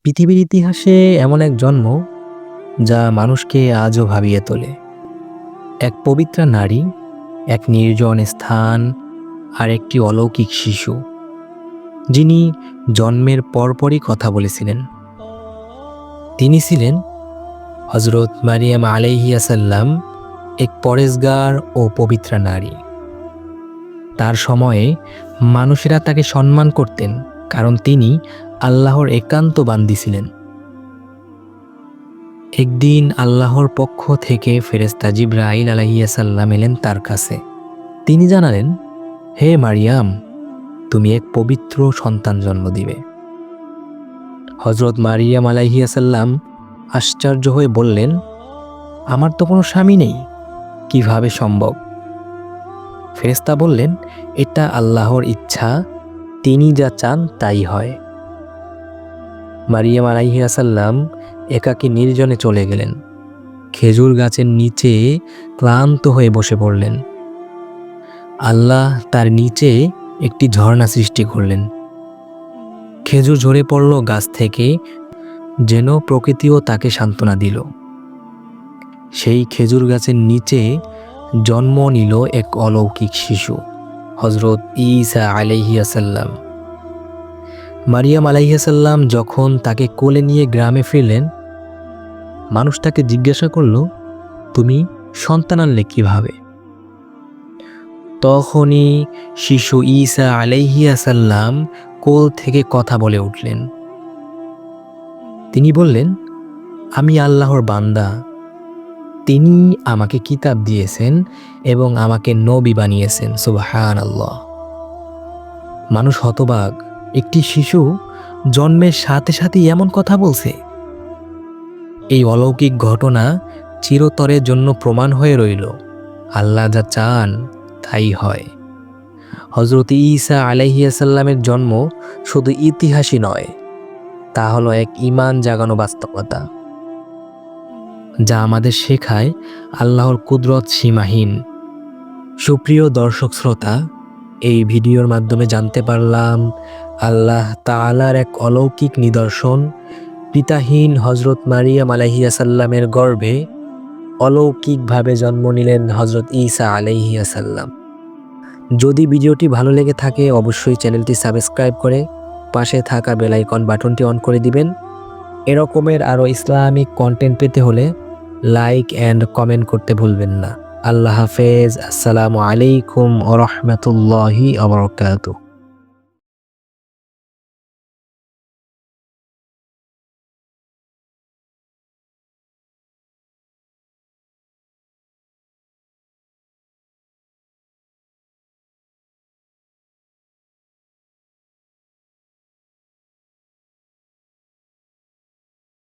পৃথিবীর ইতিহাসে এমন এক জন্ম যা মানুষকে আজও ভাবিয়ে তোলে। এক পবিত্রা নারী, এক নির্জন স্থান, আর একটি অলৌকিক শিশু যিনি জন্মের পরপরই কথা বলেছিলেন। তিনি ছিলেন হযরত মারিয়াম আলাইহিস সালাম, এক পরেজগার ও পবিত্রা নারী। তার সময়ে মানুষেরা তাকে সম্মান করতেন কারণ তিনি আল্লাহর একান্ত বান্দী ছিলেন। একদিন আল্লাহর পক্ষ থেকে ফেরেশতা জিবরাইল আলাইহিস সালাম এলেন তার কাছে। তিনি জানালেন, হে মারিয়াম, তুমি এক পবিত্র সন্তান জন্ম দিবে। হযরত মারিয়াম আলাইহিস সালাম আশ্চর্য হয়ে বললেন, আমার তো কোনো স্বামী নেই, কিভাবে সম্ভব? ফেরেশতা বললেন, এটা আল্লাহর ইচ্ছা, তিনি যা চান তাই হয়। মারিয়াম আলাইহিস সালাম একাকী নির্জনে চলে গেলেন। খেজুর গাছের নিচে ক্লান্ত হয়ে বসে পড়লেন। আল্লাহ তার নিচে একটি ঝর্ণা সৃষ্টি করলেন। খেজুর ঝরে পড়ল গাছ থেকে, যেন প্রকৃতিও তাকে সান্ত্বনা দিল। সেই খেজুর গাছের নিচে জন্ম নিল এক অলৌকিক শিশু, হযরত ঈসা আলাইহিস সালাম। মারিয়াম আলাইহিস সালাম যখন তাকে কোলে নিয়ে গ্রামে ফিরলেন, মানুষ তাকে জিজ্ঞাসা করল, তুমি সন্তান আনলে কিভাবে? তখনই শিশু ঈসা আলাইহিস সালাম কোল থেকে কথা বলে উঠলেন। তিনি বললেন, আমি আল্লাহর বান্দা, তিনি আমাকে কিতাব দিয়েছেন এবং আমাকে নবী বানিয়েছেন। সুবহানাল্লাহ। মানুষ হতবাক, একটি শিশু জন্মের সাথে সাথেই এমন কথা বলছে। এই অলৌকিক ঘটনা চিরতরের জন্য প্রমাণ হয়ে রইল, আল্লাহ যা চান তাই হয়। হযরত ঈসা আলাইহিস সালামের জন্ম শুধু ইতিহাসই নয়, তা হলো এক ঈমান জাগানো বাস্তবতা, যা আমাদের শেখায় আল্লাহর কুদরত সীমাহীন। সুপ্রিয় দর্শক শ্রোতা, এই ভিডিওর মাধ্যমে জানতে পারলাম আল্লাহ তাআলার এক অলৌকিক নিদর্শন, পিতাহীন হযরত মারিয়াম আলাইহিস সালামের গর্ভে অলৌকিকভাবে জন্ম নিলেন হযরত ঈসা আলাইহিস সালাম। যদি ভিডিওটি ভালো লেগে থাকে অবশ্যই চ্যানেলটি সাবস্ক্রাইব করে পাশে থাকা বেল আইকন বাটনটি অন করে দিবেন। এরকমের আরও ইসলামিক কন্টেন্ট পেতে হলে লাইক অ্যান্ড কমেন্ট করতে ভুলবেন না। আল্লাহ হাফেজ। আসসালামু আলাইকুম ওয়া রাহমাতুল্লাহি ওয়া বারাকাতুহু।